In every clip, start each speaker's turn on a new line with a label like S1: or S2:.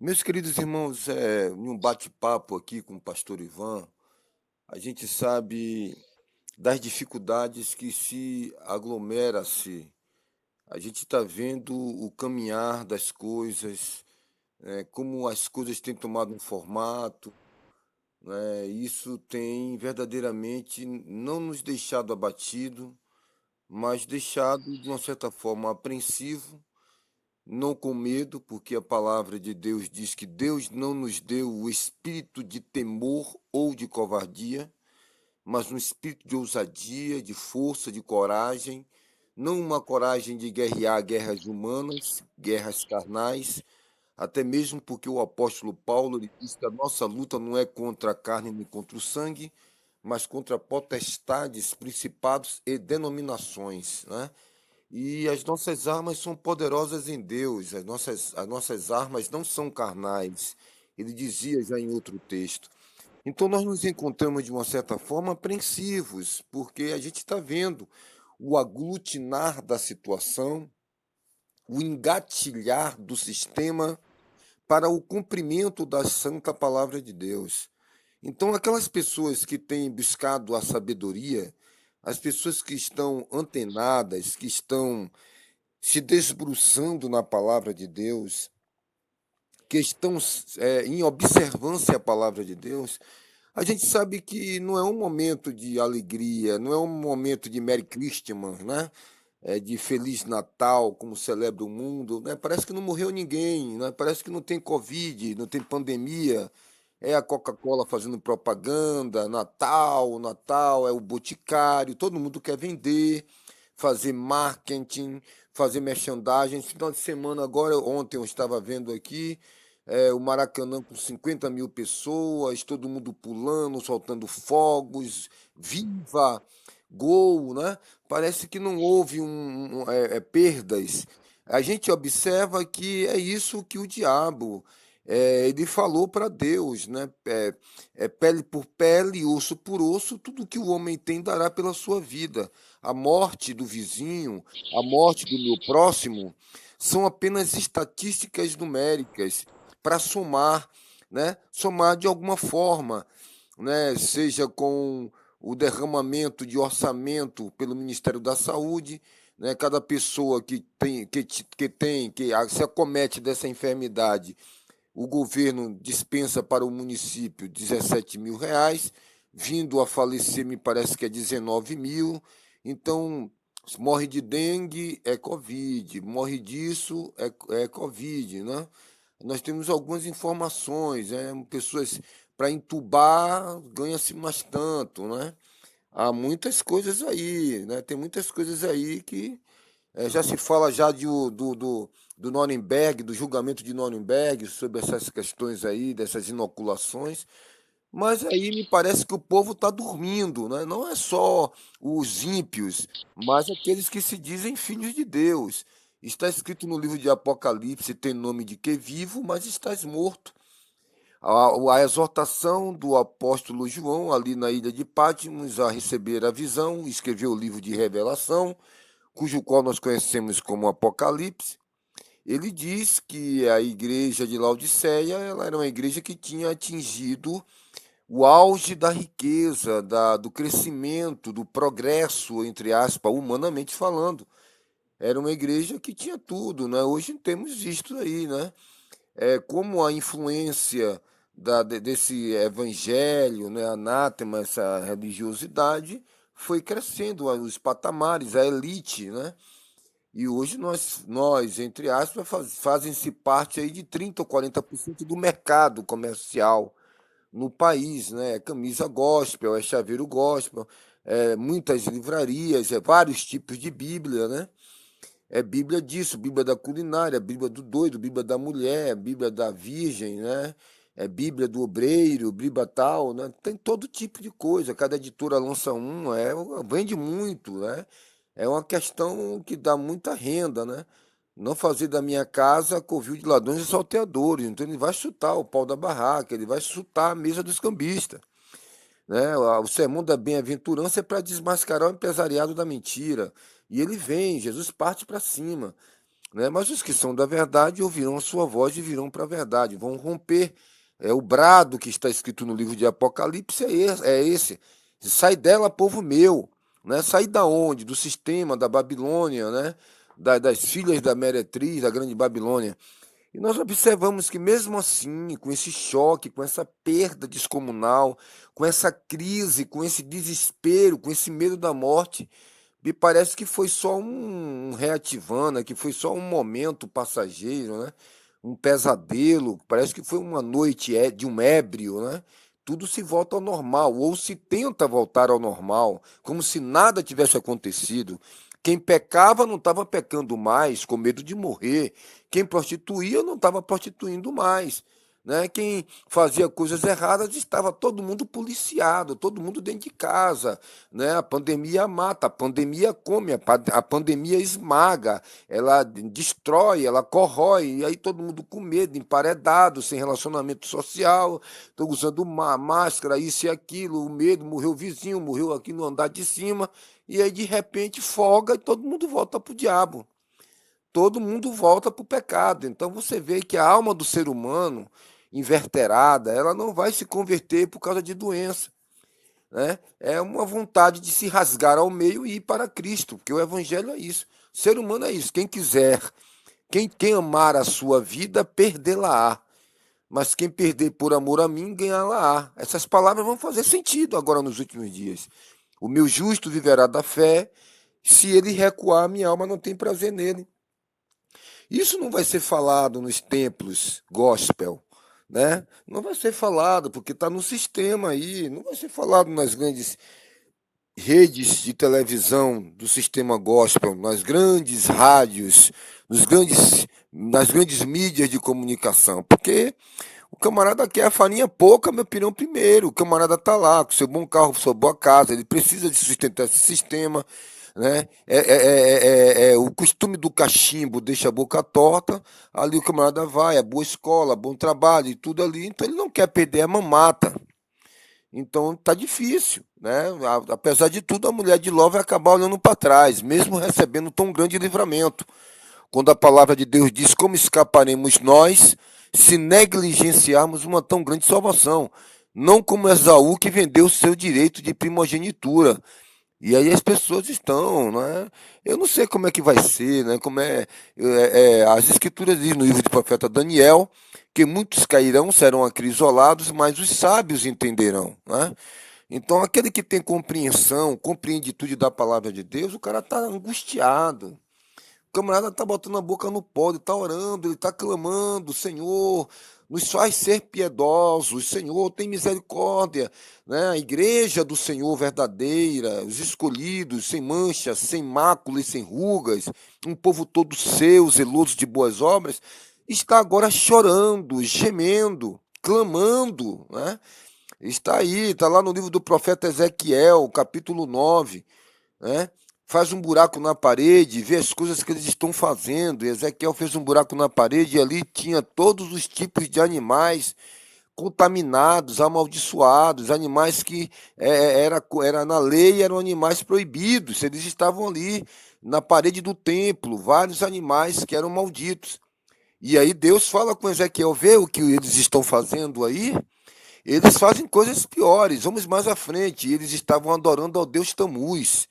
S1: Meus queridos irmãos, em um bate-papo aqui com o pastor Ivan, a gente sabe das dificuldades que se aglomera-se. A gente está vendo o caminhar das coisas, como as coisas têm tomado um formato, né? Isso tem verdadeiramente não nos deixado abatido, mas deixado de uma certa forma apreensivo, não com medo, porque a palavra de Deus diz que Deus não nos deu o espírito de temor ou de covardia, mas um espírito de ousadia, de força, de coragem, não uma coragem de guerrear guerras humanas, guerras carnais, até mesmo porque o apóstolo Paulo ele diz que a nossa luta não é contra a carne nem contra o sangue, mas contra potestades, principados e denominações, né? E as nossas armas são poderosas em Deus, as nossas armas não são carnais. Ele dizia já em outro texto. Então nós nos encontramos, de uma certa forma, apreensivos, porque a gente está vendo o aglutinar da situação, o engatilhar do sistema para o cumprimento da santa palavra de Deus. Então, aquelas pessoas que têm buscado a sabedoria, as pessoas que estão antenadas, que estão se debruçando na palavra de Deus, que estão em observância à palavra de Deus, a gente sabe que não é um momento de alegria, não é um momento de Merry Christmas, né? De Feliz Natal, como celebra o mundo, né? Parece que não morreu ninguém, né? Parece que não tem Covid, não tem pandemia. É a Coca-Cola fazendo propaganda, Natal, Natal, é o Boticário, todo mundo quer vender, fazer marketing, fazer merchandising. Esse final de semana, agora, ontem eu estava vendo aqui, o Maracanã com 50 mil pessoas, todo mundo pulando, soltando fogos, viva, gol, né? Parece que não houve perdas. A gente observa que é isso que o diabo ele falou para Deus, né? Pele por pele, osso por osso, tudo que o homem tem dará pela sua vida. A morte do vizinho, a morte do meu próximo, são apenas estatísticas numéricas para somar, né? Somar de alguma forma, né? Seja com o derramamento de orçamento pelo Ministério da Saúde, né? Cada pessoa que se acomete dessa enfermidade, o governo dispensa para o município 17 mil reais, vindo a falecer, me parece que é 19 mil. Então, morre de dengue, é Covid, morre disso, é Covid, né? Nós temos algumas informações, né? Pessoas para entubar ganha-se mais tanto, né? Há muitas coisas aí, né? Tem muitas coisas aí que já se fala já do Nuremberg, do julgamento de Nuremberg, sobre essas questões aí, dessas inoculações, mas aí me parece que o povo está dormindo, né? Não é só os ímpios, mas aqueles que se dizem filhos de Deus. Está escrito no livro de Apocalipse, tem nome de que vivo, mas estás morto. A exortação do apóstolo João, ali na ilha de Patmos, a receber a visão, escreveu o livro de Revelação, cujo qual nós conhecemos como Apocalipse. Ele diz que a igreja de Laodiceia ela era uma igreja que tinha atingido o auge da riqueza, do crescimento, do progresso, entre aspas, humanamente falando. Era uma igreja que tinha tudo, né? Hoje temos visto aí, né? Como a influência desse evangelho, né, anátema, essa religiosidade, foi crescendo, os patamares, a elite, né? E hoje nós entre aspas, fazem-se parte aí de 30 ou 40% do mercado comercial no país, né? É camisa gospel, é chaveiro gospel, muitas livrarias, vários tipos de Bíblia, né? É Bíblia disso, Bíblia da culinária, Bíblia do doido, Bíblia da mulher, Bíblia da virgem, né? É Bíblia do obreiro, Bíblia tal, né? Tem todo tipo de coisa. Cada editora lança uma, vende muito, né? É uma questão que dá muita renda, né? Não fazer da minha casa covil de ladrões e salteadores. Então ele vai chutar o pau da barraca, ele vai chutar a mesa dos cambistas, né? O sermão da bem-aventurança é para desmascarar o empresariado da mentira. E ele vem, Jesus parte para cima. né? Mas os que são da verdade ouvirão a sua voz e virão para a verdade, vão romper. O brado que está escrito no livro de Apocalipse é esse. Sai dela, povo meu. Né? Sai da onde? Do sistema da Babilônia, né? Das filhas da meretriz, da grande Babilônia. E nós observamos que, mesmo assim, com esse choque, com essa perda descomunal, com essa crise, com esse desespero, com esse medo da morte, me parece que foi só um reativana, que foi só um momento passageiro, né? Um pesadelo, parece que foi uma noite de um ébrio, né? Tudo se volta ao normal, ou se tenta voltar ao normal, como se nada tivesse acontecido. Quem pecava não estava pecando mais, com medo de morrer. Quem prostituía não estava prostituindo mais. Né? Quem fazia coisas erradas estava todo mundo policiado, todo mundo dentro de casa. Né? A pandemia mata, a pandemia come, a pandemia esmaga, ela destrói, ela corrói, e aí todo mundo com medo, emparedado, sem relacionamento social, estou usando uma máscara, isso e aquilo, o medo, morreu o vizinho, morreu aqui no andar de cima, e aí de repente folga e todo mundo volta para o diabo. Todo mundo volta para o pecado. Então você vê que a alma do ser humano, inverterada, ela não vai se converter por causa de doença. Né? É uma vontade de se rasgar ao meio e ir para Cristo, porque o Evangelho é isso. O ser humano é isso. Quem quiser, quem amar a sua vida, perdê-la-á. Mas quem perder por amor a mim, ganhá-la-á. Essas palavras vão fazer sentido agora nos últimos dias. O meu justo viverá da fé, se ele recuar, minha alma não tem prazer nele. Isso não vai ser falado nos templos gospel, né? Não vai ser falado, porque está no sistema aí. Não vai ser falado nas grandes redes de televisão do sistema gospel, nas grandes rádios, nas grandes mídias de comunicação, porque o camarada quer a farinha pouca, meu pirão primeiro. O camarada tá lá com seu bom carro, sua boa casa, ele precisa de sustentar esse sistema, né? O costume do cachimbo deixa a boca torta, ali o camarada vai, é boa escola, bom trabalho e tudo ali, então ele não quer perder a mamata. Então tá difícil, né? Apesar de tudo, a mulher de Ló vai acabar olhando para trás, mesmo recebendo tão grande livramento. Quando a palavra de Deus diz como escaparemos nós se negligenciarmos uma tão grande salvação, não como Esaú que vendeu o seu direito de primogenitura. E aí as pessoas estão, né? Eu não sei como é que vai ser, né? As escrituras dizem no livro do profeta Daniel que muitos cairão, serão acrisolados, mas os sábios entenderão, né? Então aquele que tem compreensão, compreende tudo da palavra de Deus, o cara está angustiado. O camarada está botando a boca no pó, ele está orando, ele está clamando, Senhor, nos faz ser piedosos, Senhor, tem misericórdia, né? A igreja do Senhor verdadeira, os escolhidos, sem manchas, sem mácula e sem rugas, um povo todo seu, zeloso de boas obras, está agora chorando, gemendo, clamando, né? Está aí, está lá no livro do profeta Ezequiel, capítulo 9, né? Faz um buraco na parede, vê as coisas que eles estão fazendo. E Ezequiel fez um buraco na parede e ali tinha todos os tipos de animais contaminados, amaldiçoados, animais que era na lei, eram animais proibidos. Eles estavam ali na parede do templo, vários animais que eram malditos. E aí Deus fala com Ezequiel, vê o que eles estão fazendo aí? Eles fazem coisas piores. Vamos mais à frente. Eles estavam adorando ao Deus Tamuz.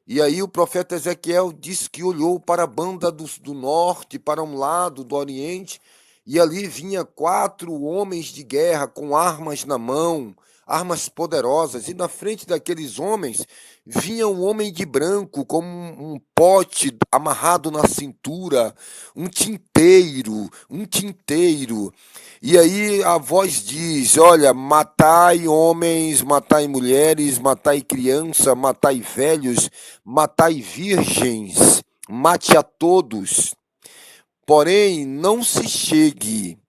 S1: E aí o profeta Ezequiel disse que olhou para a banda do norte, para um lado do oriente, e ali vinha 4 homens de guerra com armas na mão, armas poderosas, e na frente daqueles homens vinha um homem de branco com um pote amarrado na cintura, um tinteiro, um tinteiro. E aí a voz diz: olha, matai homens, matai mulheres, matai criança, matai velhos, matai virgens, mate a todos. Porém, não se chegue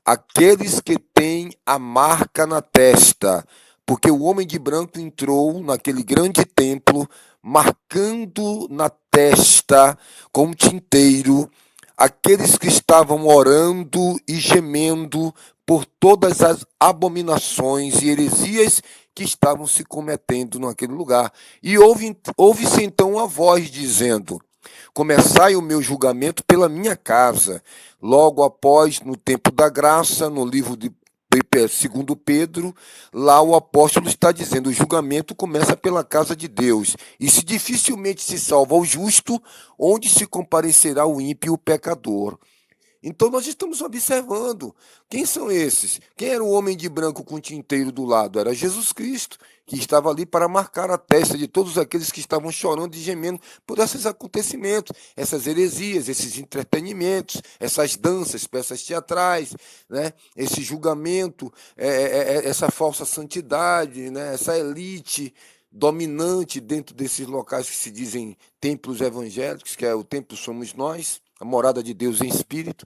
S1: àqueles que têm a marca na testa, porque o homem de branco entrou naquele grande templo, marcando na testa com um tinteiro aqueles que estavam orando e gemendo por todas as abominações e heresias que estavam se cometendo naquele lugar. E ouve-se então uma voz dizendo: Começai o meu julgamento pela minha casa. Logo após, no tempo da graça, no livro de 2 Pedro, lá o apóstolo está dizendo: o julgamento começa pela casa de Deus. E se dificilmente se salva o justo, onde se comparecerá o ímpio e o pecador? Então nós estamos observando quem são esses. Quem era o homem de branco com tinteiro do lado? Era Jesus Cristo, que estava ali para marcar a testa de todos aqueles que estavam chorando e gemendo por esses acontecimentos, essas heresias, esses entretenimentos, essas danças, peças teatrais, né? Esse julgamento, essa falsa santidade, né? Essa elite dominante dentro desses locais que se dizem templos evangélicos, que é o templo somos nós, a morada de Deus em espírito.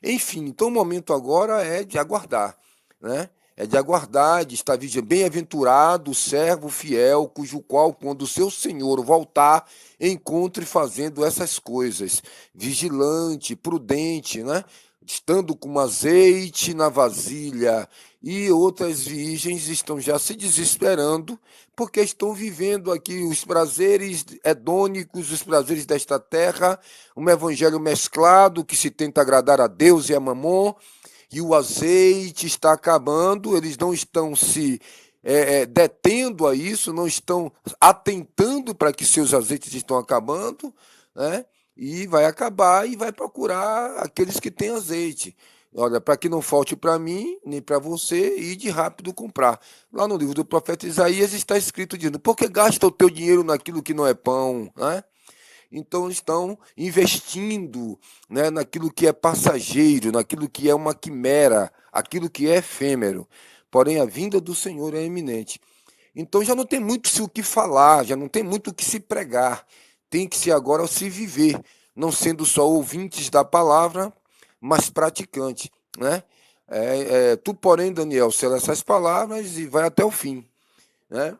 S1: Enfim, então o momento agora é de aguardar, né? É de aguardar, de estar vigiando. Bem-aventurado o servo fiel, cujo qual, quando o seu senhor voltar, encontre fazendo essas coisas. Vigilante, prudente, né? Estando com azeite na vasilha, e outras virgens estão já se desesperando, porque estão vivendo aqui os prazeres hedônicos, os prazeres desta terra, um evangelho mesclado que se tenta agradar a Deus e a Mamon, e o azeite está acabando, eles não estão se detendo a isso, não estão atentando para que seus azeites estão acabando, né? E vai acabar e vai procurar aqueles que têm azeite. Olha, para que não falte para mim, nem para você, e de rápido comprar. Lá no livro do profeta Isaías está escrito dizendo: por que gasta o teu dinheiro naquilo que não é pão, né? Então estão investindo, né, naquilo que é passageiro, naquilo que é uma quimera, aquilo que é efêmero. Porém, a vinda do Senhor é iminente. Então já não tem muito o que falar, já não tem muito o que se pregar. Tem que se agora se viver, não sendo só ouvintes da palavra, mas praticantes, né? Tu, porém, Daniel, sela essas palavras e vai até o fim, né?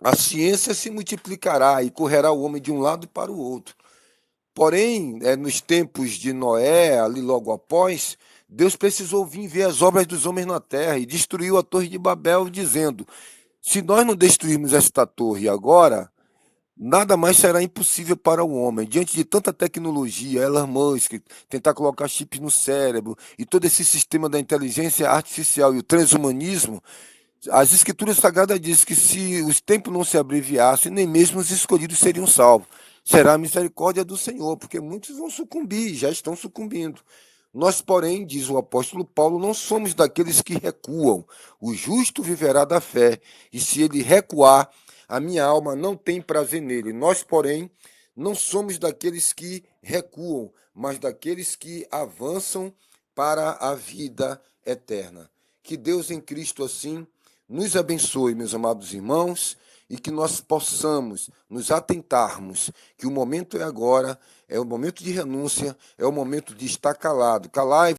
S1: A ciência se multiplicará e correrá o homem de um lado para o outro. Porém, nos tempos de Noé, ali logo após, Deus precisou vir ver as obras dos homens na terra e destruiu a Torre de Babel, dizendo: se nós não destruirmos esta torre agora, nada mais será impossível para o homem. Diante de tanta tecnologia, Elon Musk, tentar colocar chips no cérebro e todo esse sistema da inteligência artificial e o transhumanismo, as escrituras sagradas dizem que se os tempos não se abreviassem, nem mesmo os escolhidos seriam salvos. Será a misericórdia do Senhor, porque muitos vão sucumbir, já estão sucumbindo. Nós, porém, diz o apóstolo Paulo, não somos daqueles que recuam. O justo viverá da fé, e se ele recuar, a minha alma não tem prazer nele. Nós, porém, não somos daqueles que recuam, mas daqueles que avançam para a vida eterna. Que Deus em Cristo assim nos abençoe, meus amados irmãos, e que nós possamos nos atentarmos que o momento é agora, é o momento de renúncia, é o momento de estar calado. Calai